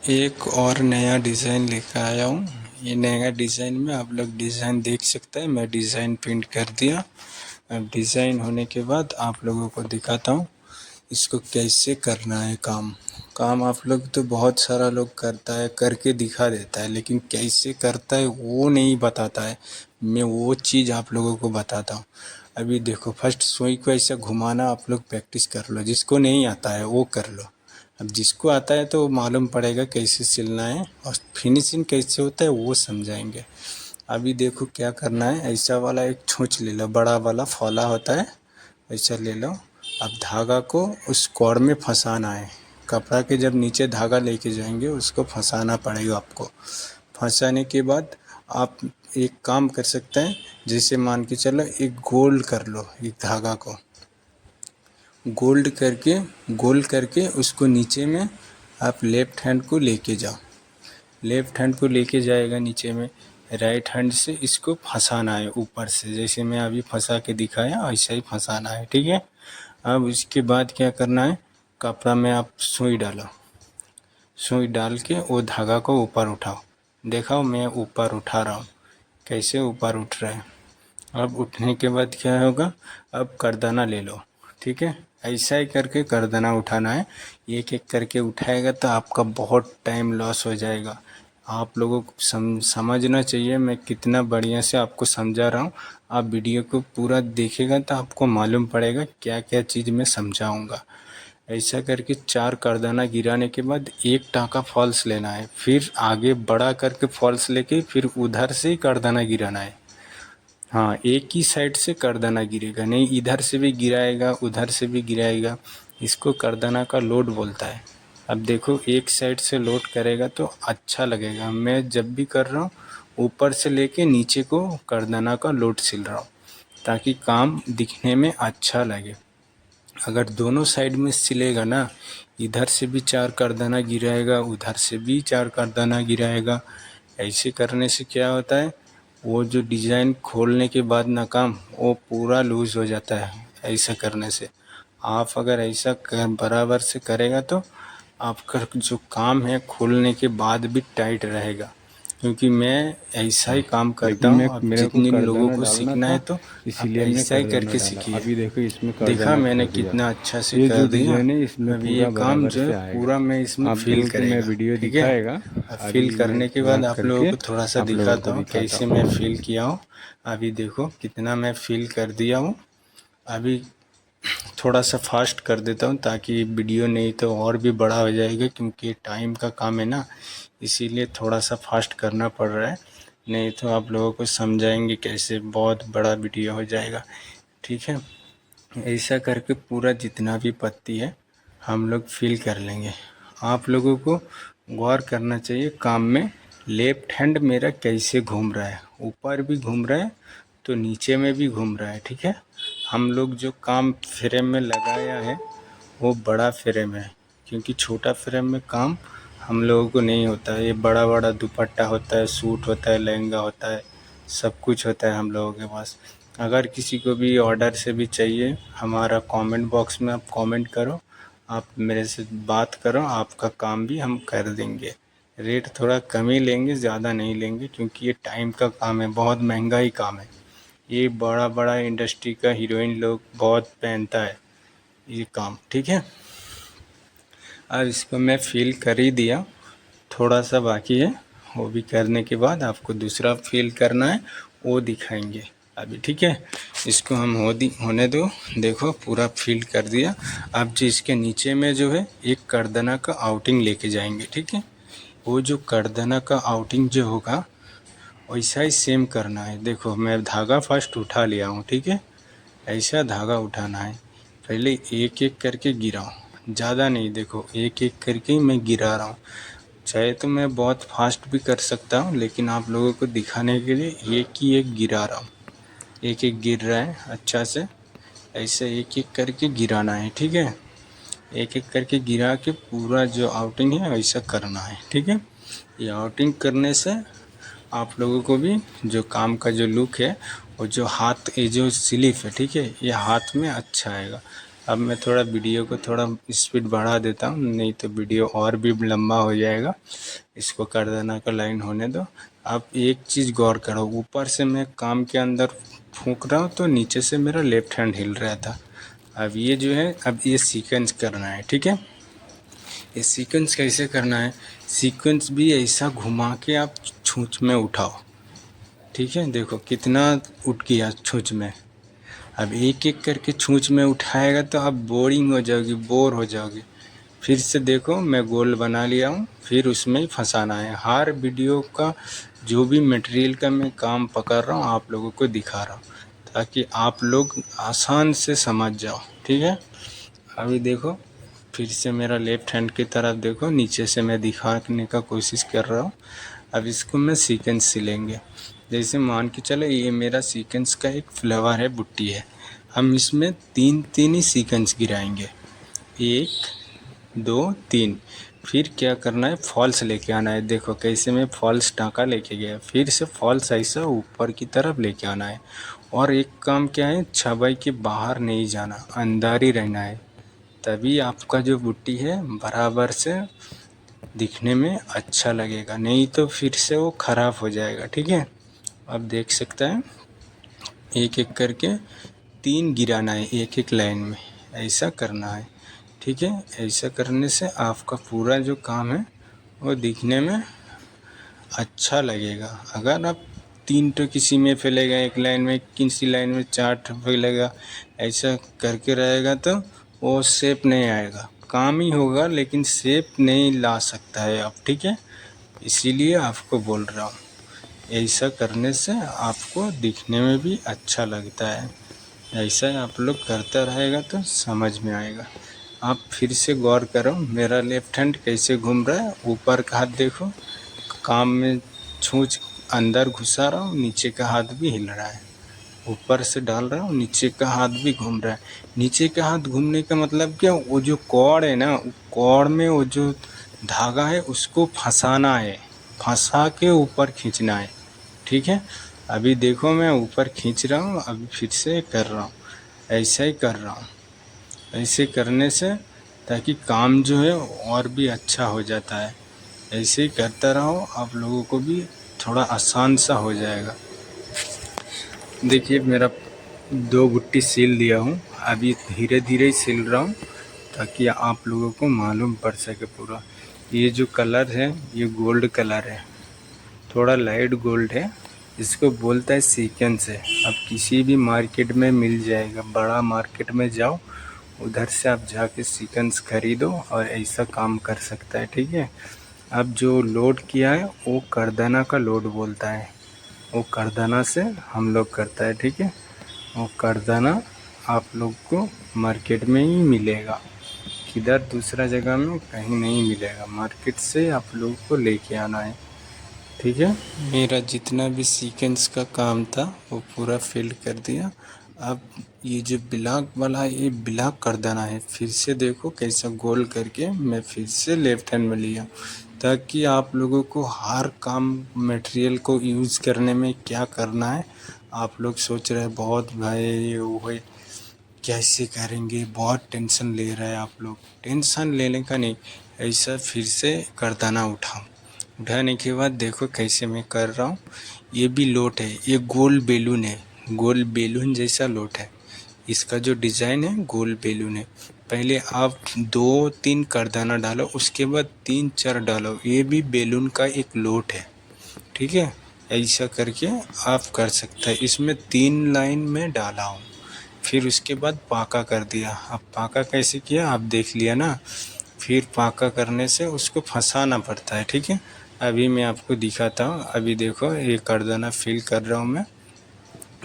एक और नया डिज़ाइन लेकर आया हूँ। ये नया डिज़ाइन में आप लोग डिज़ाइन देख सकते हैं। मैं डिज़ाइन प्रिंट कर दिया। अब डिज़ाइन होने के बाद आप लोगों को दिखाता हूँ इसको कैसे करना है। काम आप लोग तो बहुत सारा लोग करता है, करके दिखा देता है, लेकिन कैसे करता है वो नहीं बताता है। मैं वो चीज़ आप लोगों को बताता हूँ। अभी देखो, फर्स्ट सुई को ऐसा घुमाना आप लोग प्रैक्टिस कर लो। जिसको नहीं आता है वो कर लो। अब जिसको आता है तो मालूम पड़ेगा कैसे सिलना है और फिनिशिंग कैसे होता है वो समझाएंगे। अभी देखो क्या करना है। ऐसा वाला एक छूंछ ले लो, बड़ा वाला फौला होता है, ऐसा ले लो। अब धागा को उस कॉर्ड में फंसाना है। कपड़ा के जब नीचे धागा लेके जाएंगे उसको फंसाना पड़ेगा आपको। फंसाने के बाद आप एक काम कर सकते हैं, जैसे मान के चलो एक गोल कर लो। एक धागा को गोल करके उसको नीचे में आप लेफ़्ट हैंड को लेके जाओ। लेफ़्ट हैंड को लेके जाएगा नीचे में, राइट हैंड से इसको फंसाना है ऊपर से। जैसे मैं अभी फंसा के दिखाया ऐसा ही फंसाना है, ठीक है। अब इसके बाद क्या करना है, कपड़ा में आप सुई डालो। सुई डाल के वो धागा को ऊपर उठाओ। देखो मैं ऊपर उठा रहा हूँ, कैसे ऊपर उठ रहा है। अब उठने के बाद क्या होगा, अब करदाना ले लो, ठीक है। ऐसा ही करके करदाना उठाना है। एक एक करके उठाएगा तो आपका बहुत टाइम लॉस हो जाएगा। आप लोगों को समझना चाहिए मैं कितना बढ़िया से आपको समझा रहा हूँ। आप वीडियो को पूरा देखेगा तो आपको मालूम पड़ेगा क्या क्या चीज़ मैं समझाऊँगा। ऐसा करके 4 करदाना गिराने के बाद एक टाँका फॉल्स लेना है, फिर आगे बड़ा करके फॉल्स लेके फिर उधर से ही करदाना गिराना है। हाँ, एक ही साइड से करदाना गिरेगा, नहीं इधर से भी गिराएगा उधर से भी गिराएगा। इसको करदाना का लोड बोलता है। अब देखो एक साइड से लोड करेगा तो अच्छा लगेगा। मैं जब भी कर रहा हूँ ऊपर से लेके नीचे को करदाना का लोड सिल रहा हूँ ताकि काम दिखने में अच्छा लगे। अगर दोनों साइड में सिलेगा ना, इधर से भी 4 करदाना गिराएगा उधर से भी 4 करदाना गिराएगा। ऐसे करने से क्या होता है, वो जो डिज़ाइन खोलने के बाद ना काम वो पूरा लूज़ हो जाता है। ऐसा करने से आप अगर ऐसा बराबर से करेगा तो आपका जो काम है खोलने के बाद भी टाइट रहेगा। क्योंकि मैं ऐसा ही काम करता लेकिन मैं हूँ। अब मेरे को जितने लोगों करदाना को डालना सीखना है था, तो आप इसीलिए मैं ऐसा ही करदाना करके डाला। सीखिए। अभी देखो इसमें देखा करदाना मैंने खो दिया। कितना अच्छा से ये जो कर दिया। डिज़ाइन है इसमें अभी ये पूरा काम बराबर जो है से आएगा। पूरा मैं इसमें आप फिल लोगों को मैं करेगा, वीडियो ठीक है। दिखाएगा। अब फिल अभी मैं करने के पूरा बाद आप लोगों करके को थोड़ा सा आप लोगों को दिखाता हूँ दिखाता कैसे मैं हूँ। फिल किया हूँ। अभी देखो कितना मैं फिल कर दिया हूँ। अभी थोड़ा सा फास्ट कर देता हूँ ताकि वीडियो नहीं तो और भी बड़ा हो जाएगा, क्योंकि टाइम का काम है ना, इसीलिए थोड़ा सा फास्ट करना पड़ रहा है। नहीं तो आप लोगों को समझाएंगे कैसे, बहुत बड़ा वीडियो हो जाएगा, ठीक है। ऐसा करके पूरा जितना भी पत्ती है हम लोग फिल कर लेंगे। आप लोगों को गौर करना चाहिए काम में। लेफ्ट हैंड मेरा कैसे घूम रहा है, ऊपर भी घूम रहा है तो नीचे में भी घूम रहा है, ठीक है। हम लोग जो काम फ्रेम में लगाया है वो बड़ा फ्रेम है, क्योंकि छोटा फ्रेम में काम हम लोगों को नहीं होता है। ये बड़ा बड़ा दुपट्टा होता है, सूट होता है, लहंगा होता है, सब कुछ होता है हम लोगों के पास। अगर किसी को भी ऑर्डर से भी चाहिए, हमारा कमेंट बॉक्स में आप कमेंट करो, आप मेरे से बात करो, आपका काम भी हम कर देंगे। रेट थोड़ा कम ही लेंगे, ज़्यादा नहीं लेंगे, क्योंकि ये टाइम का काम है, बहुत महंगा ही काम है। ये बड़ा बड़ा इंडस्ट्री का हीरोइन लोग बहुत पहनता है ये काम, ठीक है। अब इसको मैं फिल कर ही दिया, थोड़ा सा बाकी है, वो भी करने के बाद आपको दूसरा फिल करना है वो दिखाएंगे अभी, ठीक है। इसको हम होने दो। देखो पूरा फिल कर दिया। अब जो इसके नीचे में जो है एक करदना का आउटिंग लेके जाएंगे, ठीक है। वो जो करदना का आउटिंग जो होगा वैसा ही सेम करना है। देखो मैं धागा फर्स्ट उठा लिया हूँ, ठीक है। ऐसा धागा उठाना है, पहले एक एक करके गिराओ, ज़्यादा नहीं। देखो एक एक करके ही मैं गिरा रहा हूँ। चाहे तो मैं बहुत फास्ट भी कर सकता हूँ, लेकिन आप लोगों को दिखाने के लिए एक ही एक गिरा रहा हूँ। एक एक गिर रहा है अच्छा से, ऐसे एक एक करके गिराना है, ठीक है। एक एक करके गिरा के पूरा जो आउटिंग है ऐसा करना है, ठीक है। ये आउटिंग करने से आप लोगों को भी जो काम का जो लुक है, और जो हाथ ये जो स्लीव है, ठीक है, ये हाथ में अच्छा आएगा। अब मैं थोड़ा वीडियो को थोड़ा स्पीड बढ़ा देता हूँ, नहीं तो वीडियो और भी लंबा हो जाएगा। इसको कर देना का लाइन होने दो। आप एक चीज़ गौर करो, ऊपर से मैं काम के अंदर फूंक रहा हूँ तो नीचे से मेरा लेफ्ट हैंड हिल रहा था। अब ये जो है, अब ये सीक्वेंस करना है, ठीक है। ये सीक्वेंस कैसे करना है, सीक्वेंस भी ऐसा घुमा के आप छूंछ में उठाओ, ठीक है। देखो कितना उठ गया छूंछ में। अब एक एक करके छूंछ में उठाएगा तो आप बोरिंग हो जाओगी, बोर हो जाओगी। फिर से देखो मैं गोल बना लिया हूँ, फिर उसमें ही फंसाना है। हर वीडियो का जो भी मटेरियल का मैं काम पकड़ रहा हूँ आप लोगों को दिखा रहा हूँ, ताकि आप लोग आसान से समझ जाओ, ठीक है। अभी देखो फिर से मेरा लेफ्ट हैंड की तरफ देखो, नीचे से मैं दिखाने का कोशिश कर रहा हूँ। अब इसको मैं सीक्वेंस सिलेंगे। जैसे मान के चलो ये मेरा सीक्वेंस का एक फ्लेवर है, बुट्टी है। हम इसमें तीन तीन ही सीक्वेंस गिराएंगे, 1 2 3। फिर क्या करना है, फॉल्स लेके आना है। देखो कैसे मैं फॉल्स टाँका लेके गया, फिर से फॉल्स ऐसा ऊपर की तरफ लेके आना है। और एक काम क्या है, छबाई के बाहर नहीं जाना, अंदर ही रहना है, तभी आपका जो बुट्टी है बराबर से दिखने में अच्छा लगेगा, नहीं तो फिर से वो ख़राब हो जाएगा, ठीक है। आप देख सकते हैं एक एक करके 3 गिराना है एक एक लाइन में, ऐसा करना है, ठीक है। ऐसा करने से आपका पूरा जो काम है वो दिखने में अच्छा लगेगा। अगर आप 3 तो किसी में फैलेगा, एक लाइन में किसी लाइन में 4 फैलेगा, ऐसा करके रहेगा तो वो शेप नहीं आएगा, काम ही होगा लेकिन शेप नहीं ला सकता है आप, ठीक है। इसीलिए आपको बोल रहा हूँ, ऐसा करने से आपको दिखने में भी अच्छा लगता है। ऐसा आप लोग करता रहेगा तो समझ में आएगा। आप फिर से गौर करो मेरा लेफ्ट हैंड कैसे घूम रहा है। ऊपर का हाथ देखो, काम में छूंछ अंदर घुसा रहा हूँ, नीचे का हाथ भी हिल रहा है। ऊपर से डाल रहा हूँ, नीचे का हाथ भी घूम रहा है। नीचे का हाथ घूमने का मतलब क्या, वो जो कॉर्ड है ना, कॉर्ड में वो जो धागा है उसको फंसाना है, फंसा के ऊपर खींचना है, ठीक है। अभी देखो मैं ऊपर खींच रहा हूँ, अभी फिर से कर रहा हूँ, ऐसा ही कर रहा हूँ। ऐसे करने से ताकि काम जो है और भी अच्छा हो जाता है। ऐसे ही करता रहो, आप लोगों को भी थोड़ा आसान सा हो जाएगा। देखिए मेरा 2 बुट्टी सील दिया हूँ, अभी धीरे धीरे ही सील रहा हूँ ताकि आप लोगों को मालूम पड़ सके पूरा। ये जो कलर है ये गोल्ड कलर है, थोड़ा लाइट गोल्ड है, इसको बोलता है सीक्वेंस है। अब किसी भी मार्केट में मिल जाएगा, बड़ा मार्केट में जाओ, उधर से आप जाके सीक्वेंस खरीदो और ऐसा काम कर सकता है, ठीक है। अब जो लोड किया है वो करदाना का लोड बोलता है, वो करदाना से हम लोग करता है, ठीक है। वो करदाना आप लोग को मार्केट में ही मिलेगा, किधर दूसरा जगह में कहीं नहीं मिलेगा। मार्केट से आप लोग को लेके आना है, ठीक है। मेरा जितना भी सीक्वेंस का काम था वो पूरा फिल कर दिया। अब ये जो ब्लॉक वाला है ये ब्लॉक कर देना है। फिर से देखो कैसा गोल करके मैं फिर से लेफ्ट हैंड में लिया, ताकि आप लोगों को हर काम मटेरियल को यूज़ करने में क्या करना है। आप लोग सोच रहे हैं बहुत भाई ये वो है, कैसे करेंगे, बहुत टेंशन ले रहे हैं आप लोग। टेंशन लेने का नहीं, ऐसा फिर से करदाना उठाओ, उठाने के बाद देखो कैसे मैं कर रहा हूँ। ये भी लोट है, ये गोल बेलून है, गोल बेलून जैसा लोट है। इसका जो डिज़ाइन है गोल बेलून है। पहले आप 2-3 करदाना डालो, उसके बाद 3-4 डालो, ये भी बेलून का एक लोट है, ठीक है। ऐसा करके आप कर सकते हैं। इसमें 3 लाइन में डाला हूँ, फिर उसके बाद पाका कर दिया। अब पाका कैसे किया आप देख लिया ना। फिर पाका करने से उसको फंसाना पड़ता है, ठीक है। अभी मैं आपको दिखाता हूँ। अभी देखो ये करदाना फिल कर रहा हूँ मैं,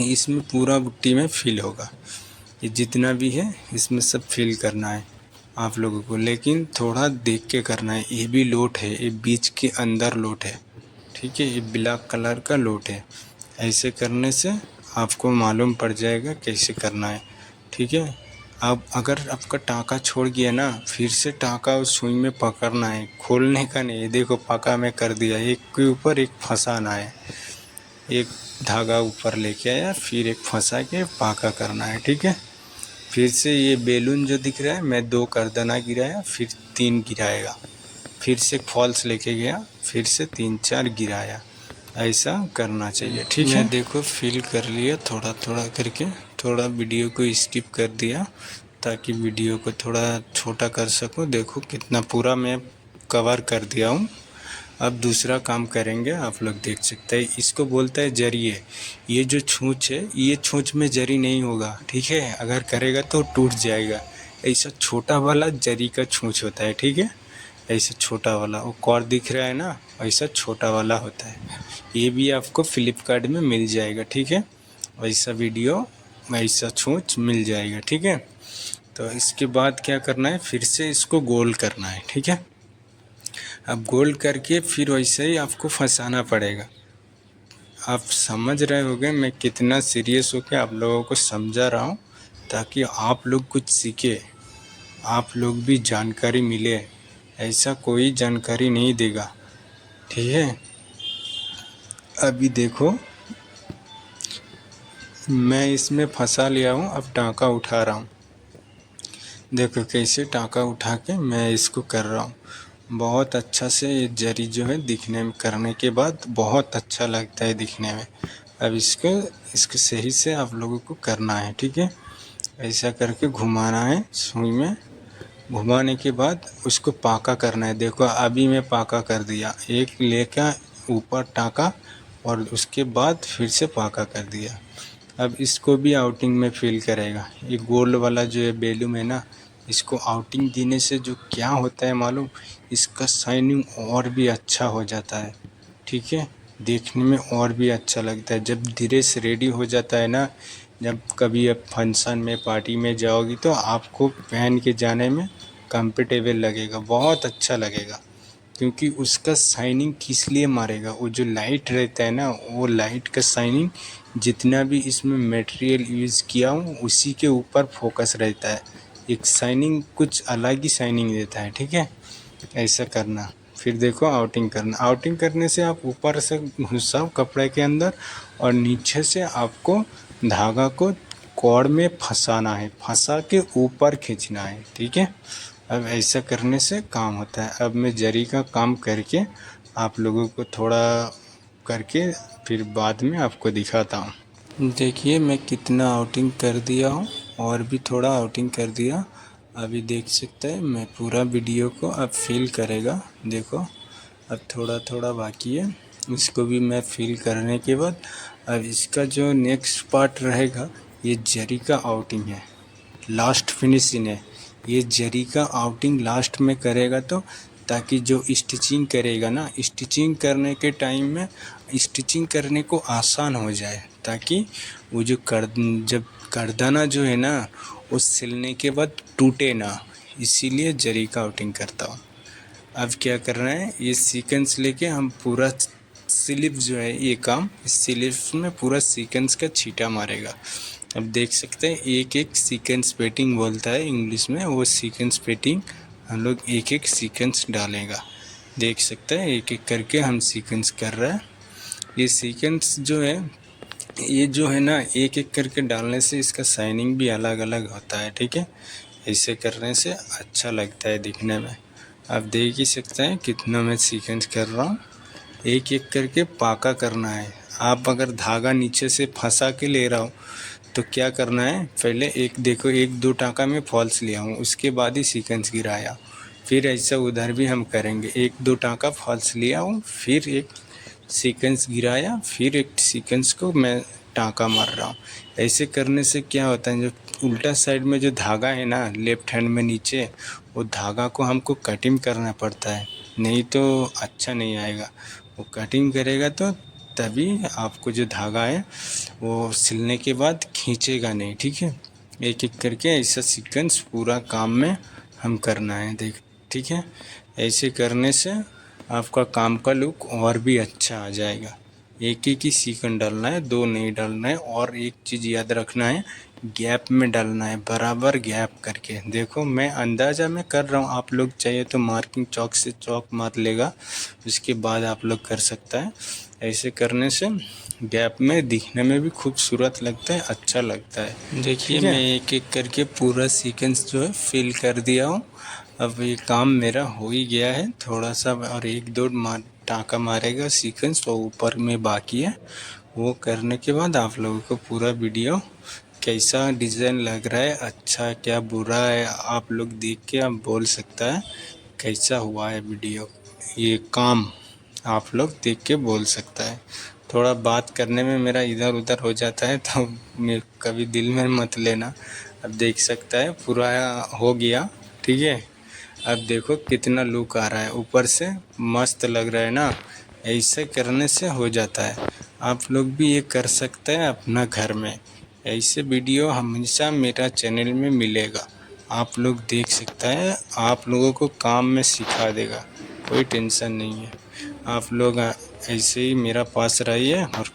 इसमें पूरा बुट्टी में फिल होगा। ये जितना भी है इसमें सब फिल करना है आप लोगों को, लेकिन थोड़ा देख के करना है। ये भी लोट है, ये बीच के अंदर लोट है, ठीक है। ये ब्लैक कलर का लोट है। ऐसे करने से आपको मालूम पड़ जाएगा कैसे करना है, ठीक है। अब अगर आपका टाँका छोड़ गया ना, फिर से टाँका उस सुई में पकड़ना है, खोलने का नहीं है। देखो पाका में कर दिया, एक के ऊपर एक फंसाना है, एक धागा ऊपर लेके आया, फिर एक फंसा के पाका करना है, ठीक है। फिर से ये बैलून जो दिख रहा है, मैं 2 करदना गिराया, फिर 3 गिराएगा, फिर से फॉल्स लेके गया, फिर से 3-4 गिराया। ऐसा करना चाहिए, ठीक है। देखो फिल कर लिया थोड़ा थोड़ा करके, थोड़ा वीडियो को स्किप कर दिया ताकि वीडियो को थोड़ा छोटा कर सकूं। देखो कितना पूरा मैं कवर कर दिया हूं। अब दूसरा काम करेंगे, आप लोग देख सकते हैं। इसको बोलता है जरिए। ये जो छूंछ है, ये छूंछ में जरी नहीं होगा, ठीक है। अगर करेगा तो टूट जाएगा। ऐसा छोटा वाला जरी का छूंछ होता है, ठीक है। ऐसा छोटा वाला, वो कॉर्ड दिख रहा है ना, ऐसा छोटा वाला होता है। ये भी आपको फ्लिपकार्ट में मिल जाएगा, ठीक है। ऐसा वीडियो, ऐसा छूंछ मिल जाएगा, ठीक है। तो इसके बाद क्या करना है, फिर से इसको गोल करना है, ठीक है। अब गोल करके फिर वैसे ही आपको फंसाना पड़ेगा। आप समझ रहे होंगे मैं कितना सीरियस होकर आप लोगों को समझा रहा हूँ, ताकि आप लोग कुछ सीखे, आप लोग भी जानकारी मिले। ऐसा कोई जानकारी नहीं देगा, ठीक है। अभी देखो मैं इसमें फंसा लिया हूँ, अब टाँका उठा रहा हूँ। देखो कैसे टाँका उठा के मैं इसको कर रहा हूँ। बहुत अच्छा से ये जरी जो है दिखने में, करने के बाद बहुत अच्छा लगता है दिखने में। अब इसको सही से आप लोगों को करना है, ठीक है। ऐसा करके घुमाना है सुई में। घुमाने के बाद उसको पाका करना है। देखो अभी मैं पाका कर दिया, एक लेकर ऊपर टाँका और उसके बाद फिर से पाका कर दिया। अब इसको भी आउटिंग में फिल करेगा। ये गोल्ड वाला जो है बैलून है ना, इसको आउटिंग देने से जो क्या होता है मालूम, इसका शाइनिंग और भी अच्छा हो जाता है, ठीक है। देखने में और भी अच्छा लगता है। जब ड्रेस रेडी हो जाता है ना, जब कभी आप फंक्शन में पार्टी में जाओगी तो आपको पहन के जाने में कंफर्टेबल लगेगा, बहुत अच्छा लगेगा। क्योंकि उसका शाइनिंग किस लिए मारेगा, वो जो लाइट रहता है ना, वो लाइट का शाइनिंग जितना भी इसमें मटेरियल यूज़ किया हूँ उसी के ऊपर फोकस रहता है। एक शाइनिंग कुछ अलग ही शाइनिंग देता है, ठीक है। ऐसा करना। फिर देखो आउटिंग करना। आउटिंग करने से आप ऊपर से घुसाओ कपड़े के अंदर और नीचे से आपको धागा को कॉर्ड में फंसाना है, फंसा के ऊपर खींचना है, ठीक है। अब ऐसा करने से काम होता है। अब मैं जरी का काम करके आप लोगों को थोड़ा करके फिर बाद में आपको दिखाता हूँ। देखिए मैं कितना आउटिंग कर दिया हूँ, और भी थोड़ा आउटिंग कर दिया। अभी देख सकते हैं मैं पूरा वीडियो को अब फिल करेगा। देखो अब थोड़ा थोड़ा बाकी है, इसको भी मैं फिल करने के बाद अब इसका जो नेक्स्ट पार्ट रहेगा, ये जरी का आउटिंग है, लास्ट फिनिशिंग है। ये जरी का आउटिंग लास्ट में करेगा तो ताकि जो स्टिचिंग करेगा ना, स्टिचिंग करने के टाइम में स्टिचिंग करने को आसान हो जाए, ताकि वो जो जब करदाना जो है ना, वो सिलने के बाद टूटे ना, इसीलिए जरी का आउटिंग करता हूँ। अब क्या करना है, ये सीक्वेंस लेके हम पूरा स्लिप जो है, ये काम इस स्लिप में पूरा सीक्वेंस का छींटा मारेगा। अब देख सकते हैं एक एक सीक्वेंस पेटिंग बोलता है इंग्लिश में, वो सीक्वेंस पेटिंग हम लोग एक एक सीक्वेंस डालेगा। देख सकते हैं एक एक करके हम सीक्वेंस कर रहे हैं। ये सीक्वेंस जो है, ये जो है ना, एक एक करके डालने से इसका शाइनिंग भी अलग अलग होता है, ठीक है। ऐसे करने से अच्छा लगता है दिखने में। आप देख ही सकते हैं कितना मैं सीक्वेंस कर रहा हूँ। एक एक करके पाका करना है। आप अगर धागा नीचे से फंसा के ले रहा हो तो क्या करना है, पहले एक देखो 1-2 टाँका में फॉल्स लिया हूँ, उसके बाद ही सीक्वेंस गिराया। फिर ऐसा उधर भी हम करेंगे, 1-2 टाँका फॉल्स लिया हूँ, फिर एक सीक्वेंस गिराया, फिर एक सीक्वेंस को मैं टाँका मार रहा हूँ। ऐसे करने से क्या होता है, जो उल्टा साइड में जो धागा है ना, लेफ्ट हैंड में नीचे, वो धागा को हमको कटिंग करना पड़ता है, नहीं तो अच्छा नहीं आएगा। वो कटिंग करेगा तो तभी आपको जो धागा है वो सिलने के बाद खींचेगा नहीं, ठीक है। एक एक करके ऐसा सीक्वेंस पूरा काम में हम करना है, देख, ठीक है। ऐसे करने से आपका काम का लुक और भी अच्छा आ जाएगा। एक एक ही सीक्वेंस डालना है, 2 नहीं डालना है। और एक चीज़ याद रखना है, गैप में डालना है, बराबर गैप करके। देखो मैं अंदाज़ा में कर रहा हूँ, आप लोग चाहिए तो मार्किंग चौक से चौक मार लेगा, उसके बाद आप लोग कर सकता है। ऐसे करने से गैप में दिखने में भी खूबसूरत लगता है, अच्छा लगता है। देखिए मैं एक एक करके पूरा सीक्वेंस जो है फिल कर दिया हूँ। अब ये काम मेरा हो ही गया है, थोड़ा सा और एक दो टाँका मारेगा सीक्वेंस, तो ऊपर में बाकी है। वो करने के बाद आप लोगों को पूरा वीडियो कैसा डिज़ाइन लग रहा है, अच्छा क्या बुरा है, आप लोग देख के आप बोल सकता है कैसा हुआ है वीडियो, ये काम आप लोग देख के बोल सकता है। थोड़ा बात करने में मेरा इधर उधर हो जाता है तो मैं कभी दिल में मत लेना। अब देख सकता है पूरा हो गया, ठीक है। अब देखो कितना लुक आ रहा है, ऊपर से मस्त लग रहा है ना। ऐसे करने से हो जाता है, आप लोग भी ये कर सकते हैं अपना घर में। ऐसे वीडियो हमेशा मेरा चैनल में मिलेगा, आप लोग देख सकता है, आप लोगों को काम में सिखा देगा, कोई टेंशन नहीं है। आप लोग ऐसे ही मेरा पास रहिए और